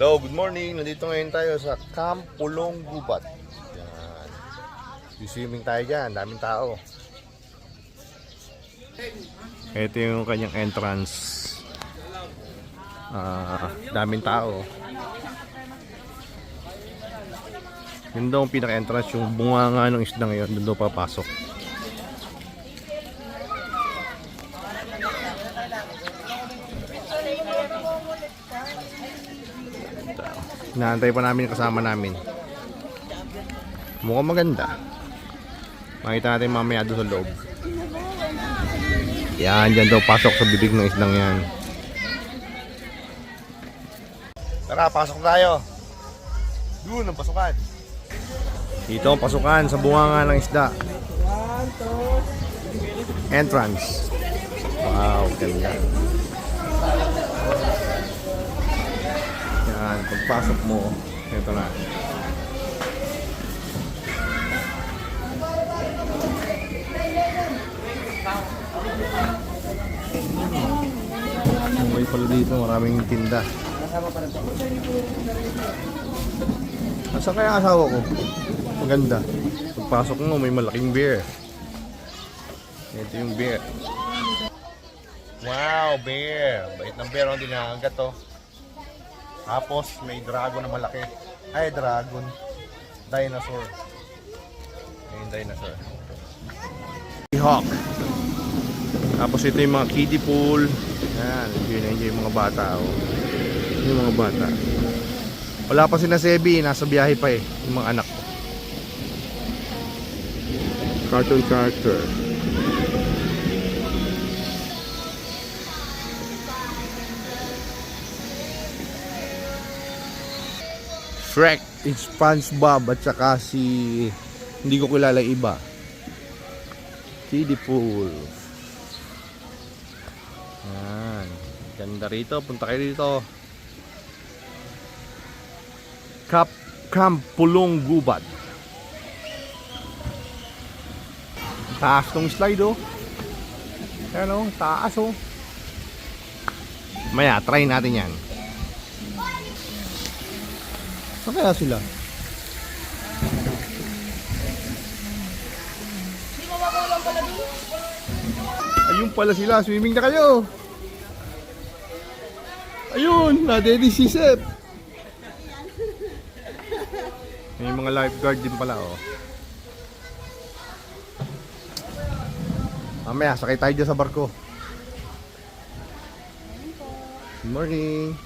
Hello, good morning. Nandito ngayon tayo sa Camp Pulong Gubat. Yan. Swimming tayo dyan. Daming tao. Ito yung kanyang entrance. Daming tao. Yun daw ang pinaka-entrance. Yung bunganga ng isda ngayon. Doon daw papasok. Inaantay pa namin kasama namin. Mukhang maganda. Makita natin mamaya doon sa loob. Yan, dyan daw pasok sa bibig ng isdang yan. Tara, pasok tayo. Doon ang pasukan. Dito ang pasukan sa bunganga ng isda. Entrance. Wow, ganda. Yan, pagpasok mo, ito na. May pala dito, maraming tinda. Asa kaya asawa ko? Maganda. Pagpasok mo, may malaking beer. Ito yung beer. Wow, beer. Bait ng beer, hindi nakagat to. Tapos may dragon na malaki. Ay, dragon. Dinosaur. Ayun, dinosaur. Hawk. Tapos ito yung mga kiddie pool. Yan, enjoy yung mga bata. Oh. Yung mga bata. Wala pa si Sebi, nasa biyahe pa eh. Yung mga anak ko. Cartoon character. Shrek, SpongeBob at saka si hindi ko kilala iba. Kiddie pool. Yan. Ganda rito. Punta kayo dito. Camp Pulong Gubat. Taas tong slide oh. Ayan oh. Taas oh. Maya, try natin yan. Saan kaya sila? Ayun pala sila, swimming na kayo. Ayun, na-ready si Sep. May mga lifeguard din pala oh. Mamaya, sakay tayo dyan sa barko. Good morning.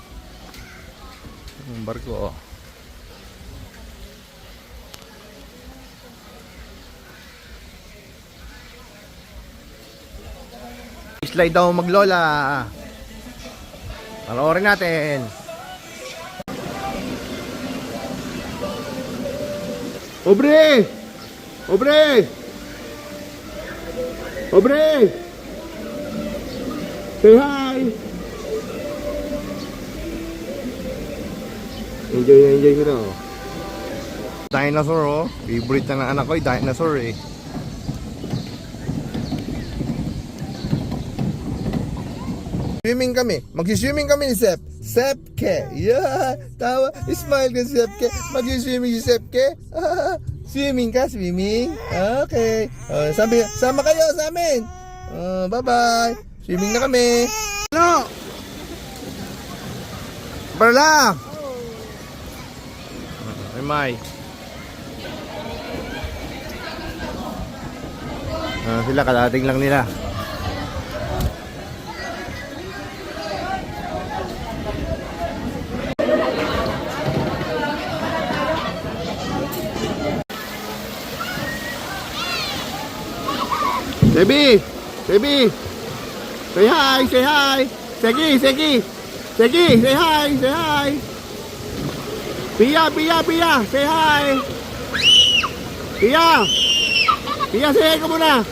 Ang barko oh. Slide daw maglola. Panoorin natin. Obre! Obre! Obre! Say hi! Enjoy ko na oh. Dinosaur oh. Favorite na ng anak ko yung dinosaur eh. Swimming kami. Mag-swimming kami ni Sep. Sepke. Yeah. Tawa. Smile ka Sepke. Mag-swimming si Sepke. Swimming ka? Swimming? Okay. Sama kayo sa amin. Bye-bye. Swimming na kami. Ano? Parla. May. Sila kadating lang nila. Sebi! Sebi! Say hi! Say hi! Segi! Segi! Segi! Say hi! Say hi! Pia! Pia! Pia! Say hi! Pia! Pia! Say hi ka muna!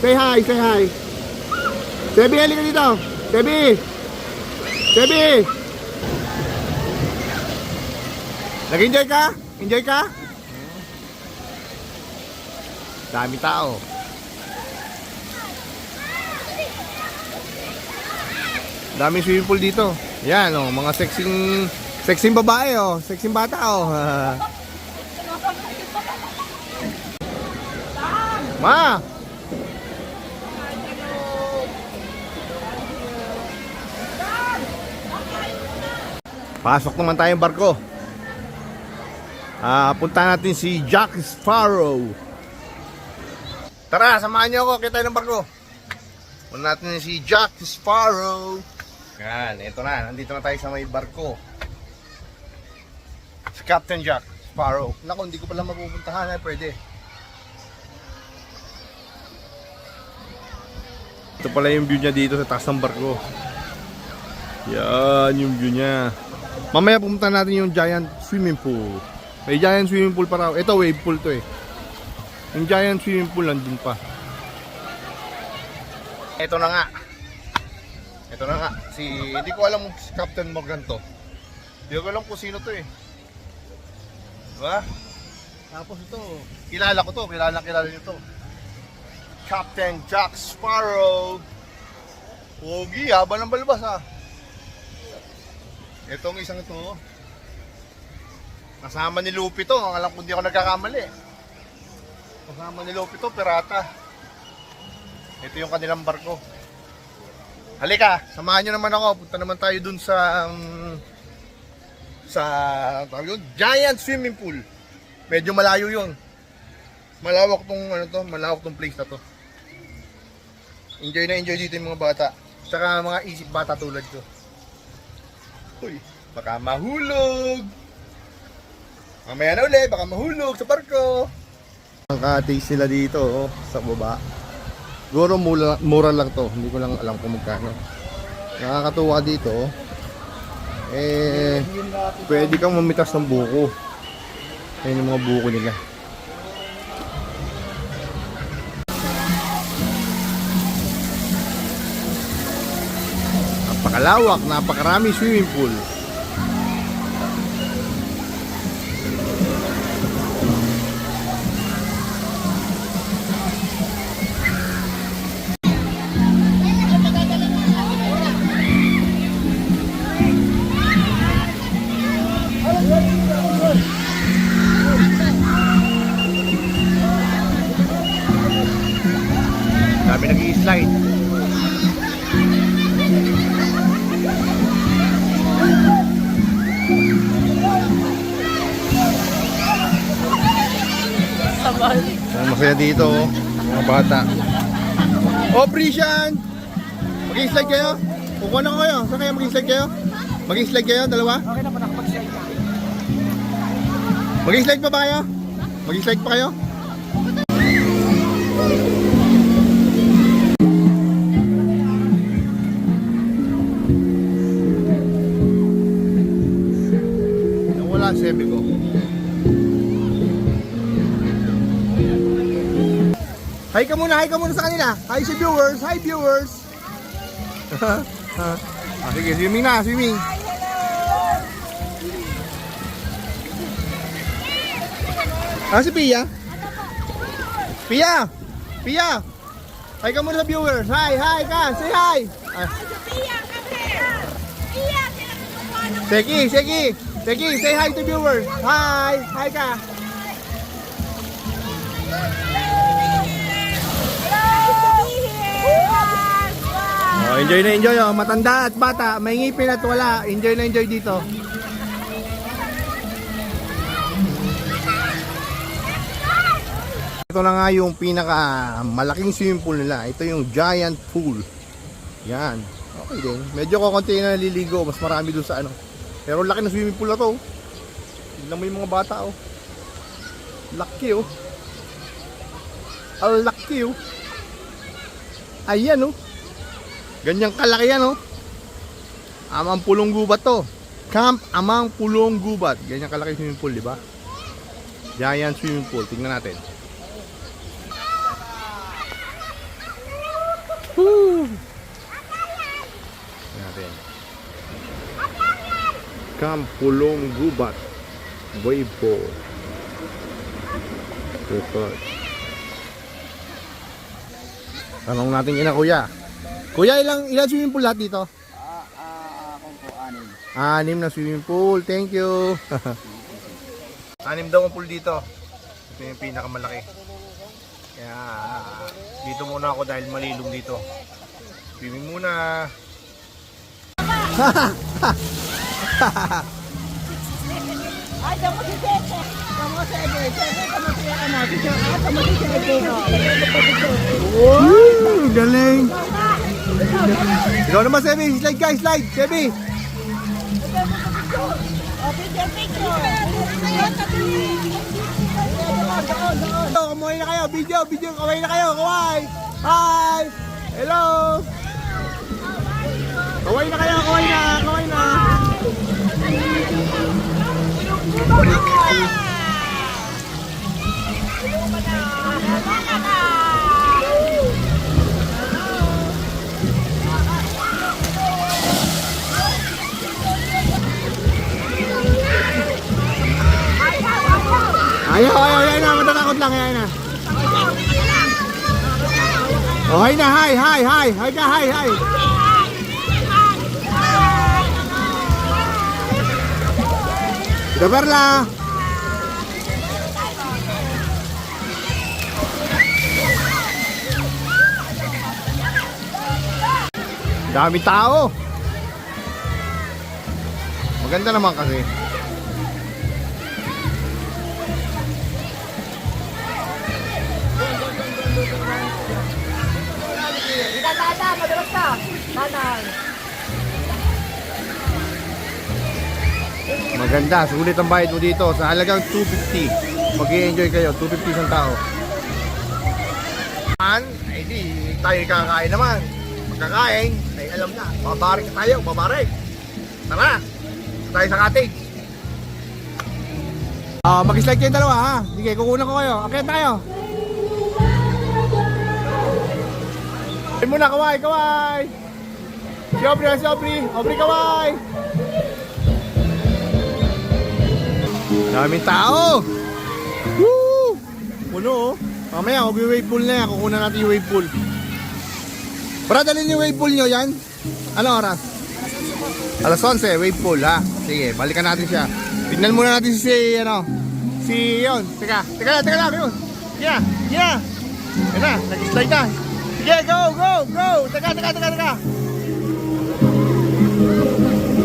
Say hi! Say hi! Sebi! Halika dito! Sebi! Sebi! Nag-enjoy ka? Enjoy ka? Dami tao. Daming swimming pool dito. Yan oh, mga Sexy babae oh, sexy bata oh. Ma! Pasok naman tayong barko. Punta natin si Jack Sparrow. Tara, samahan niyo ako, kita ng barko. Punta natin si Jack Sparrow. Yan, ito na, nandito na tayo sa may barko. Si Captain Jack Sparrow. Naku, hindi ko pala mapupuntahan, pwede. Ito pala yung view niya dito sa taas ng barko. Yan yung view niya. Mamaya pumunta natin yung giant swimming pool. May giant swimming pool pa raw. Ito wave pool to eh. Yung giant swimming pool nandun pa. Ito na nga. Ito na nga. Hindi ko alam si Captain Morgan to. Hindi ko alam kung sino to eh. Diba? Tapos ito. Kilala ko to. Kilala nyo to. Captain Jack Sparrow. Pogi, haba ng balbas ha. Itong isang ito. Kasama ni Lupi to. Ang alam ko hindi ako nagkakamali. Kasama ni Lupi to, pirata. Ito yung kanilang barko. Halika, samahan nyo naman ako. Punta naman tayo dun sa giant swimming pool. Medyo malayo yun. Malawak tong place na to. Enjoy na enjoy dito yung mga bata. Tsaka mga isip bata tulad ko. Uy, baka mahulog. Mamaya na ulit, baka mahulog sa barko. Ang ka-taste sila dito sa baba. Siguro mura lang to. Hindi ko lang alam kung magkano. Nakakatuwa dito. Pwede kang mamitas ng buko. Ayun yung mga buko nila. Napakalawak, napakarami swimming pool. Sabi nag-i-slide. Masaya dito mga bata. Prisian! Mag-i-slide kayo? Kukuha na ko kayo. Saan kayo mag-i-slide kayo? Mag-i-slide kayo? Dalawa? Okay na po, nakapag-slide ka. Mag-i-slide pa ba kayo? Mag-i-slide pa kayo? Nawala ang sebe ko. Hi ka muna sa kanila. Hi si viewers, hi viewers. Sige, swimming na, swimming. Si Pia? Pia! Pia! Hi ka muna sa viewers. Hi ka, say hi. Seki, say hi to viewers. Hi ka. Enjoy na enjoy matanda at bata, may ngipin at wala, enjoy na enjoy dito. Ito na nga yung pinaka malaking swimming pool nila. Ito yung giant pool. Yan, okay din. Medyo kukunti na naliligo, mas marami dun sa ano. Pero laki ng swimming pool na to. Tignan mo yung mga bata laki laki ayan ganyang kalaki yan Amang Pulong Gubat to. Camp Amang Pulong Gubat. Ganyang kalaki swimming pool, di ba? Giant swimming pool. Tingnan natin. Tingnan natin. Camp Pulong Gubat. Wave pool. Perfect. Tanong natin ina kuya. Kuya, ilang swimming pool lahat dito? Kung po, 6. 6 na swimming pool. Thank you. 6 daw ang pool dito. Ito yung pinakamalaki. Kaya dito muna ako dahil malilong dito. Swimming muna. Ay, kamu si Sete. Kamu si Ebe. Sete, kamu si ano. Kamu si Ebe. Wow! Galing! Ikaw naman, Sebi. Slide ka, slide. Sebi. Oh, picture, picture. Kumuhay na kayo. Video. Kaway na kayo. Kaway. Hi! Hello! Kaway na kayo. Kaway na. Ayaw na, matatakot lang, ayaw na. Oh, hi na, hi. Hi ka, hi. Ito, Perla. Dami tao. Maganda naman kasi. Tata, madalas ka. Tanan. Maganda, sulit ang bayad mo dito sa halagang 250. Mag-i-enjoy kayo, 250 isang tao. Ay di, tayo kakain naman. Magkakain, ay alam na, babarik tayo, babarik. Tara, tayo sa cottage. Mag-slide kayo dalawa ha. Sige, kukunan ko kayo. Okay tayo. Ay muna, kaway. Si Aubrey, kaway. Daming tao. Woo! Puno oh. Mamaya, mag-wave pool na yan. Kukunan natin yung wave pool. Para dalhin yung wave pool nyo yan. Ano oras? Alas 11, wave pool ha. Sige, balikan natin siya. Tignan muna natin si yun. Teka lang yun. Yeah. Yan na, nag-slide na. Sige, go. Teka.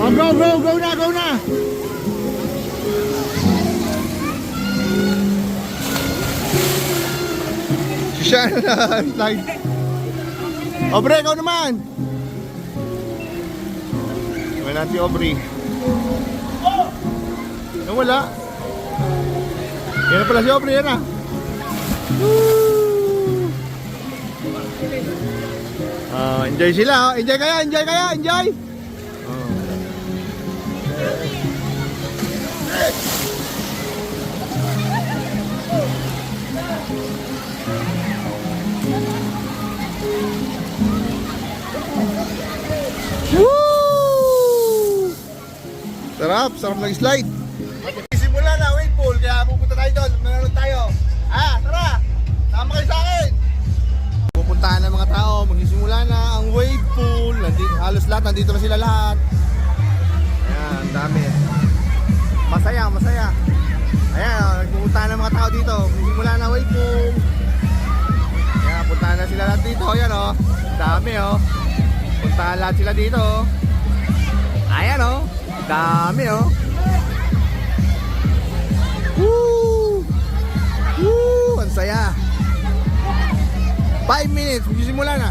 Oh, go na. Siya na, slide. Aubrey, ikaw naman. Wala natin Aubrey. Wala. Yan na pala si Aubrey, yan na. Enjoy sila. Enjoy kayo. Sarap mag-slide. Simula na wave pool, kaya pupunta tayo doon. Manonood tayo. Tara! Tama kayo sa akin. Pupuntahan ng mga tao, magsisimula na ang wave pool. Halos lahat, nandito na sila lahat. Ayan, ang dami. Masaya. Ayan, nagpupuntahan ng mga tao dito. Magsisimula na wave pool. Ayan, puntahan na sila lahat dito. Ayan o, dami o. Puntahan lahat sila dito. Ayan o, dami o. Ang saya. 5 minutes, magsisimula na.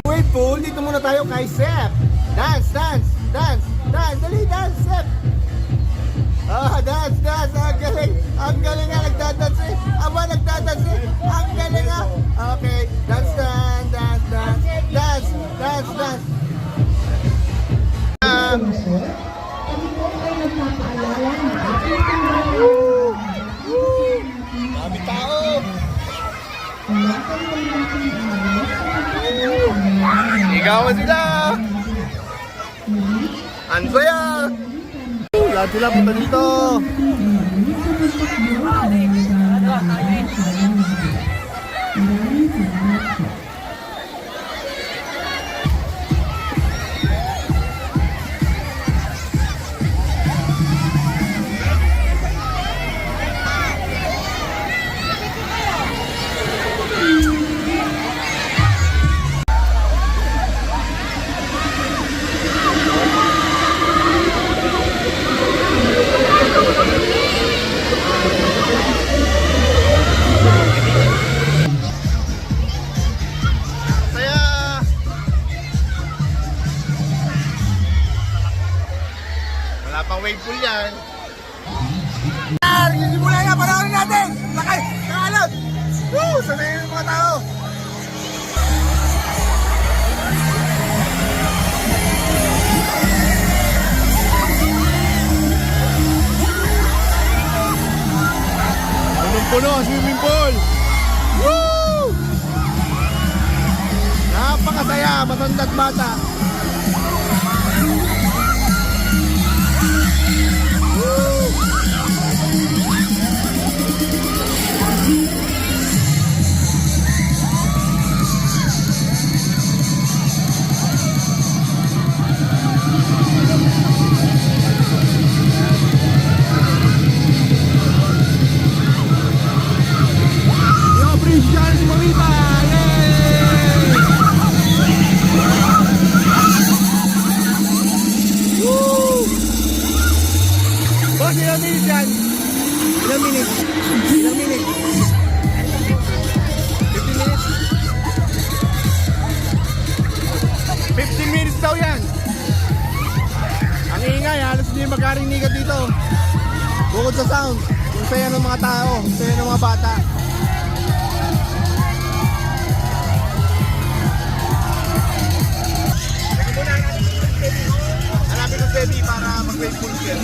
Wave pool, dito muna tayo kay Sep. Dance. Dali, dance, Sep. Dance. Ang galing nga, nagdadance eh. Nagdadance eh. Ang galing nga. Okay, dance. Dami tao. Ikawan sila. Ang saya. Lahat sila punta dito. wave pool yan. Simulan na, panahon natin! Lakay! Nakalot! Woo! Sanay yung mga tao! Punong-puno ang swimming pool. Woo! Napakasaya, matanda't bata. Yo, Prince Charles Mamita! Yay! Woo! Boss, ilang minutes yan? Ilang minutes? Ilang minutes? 15 minutes? 15 minutes daw yan! Ang ingay, halos hindi magkarinigan dito. Bukod sa sound, yung saya ng mga tao, yung saya ng mga bata. Hanapin ng Sebi para mag-wave pool siya.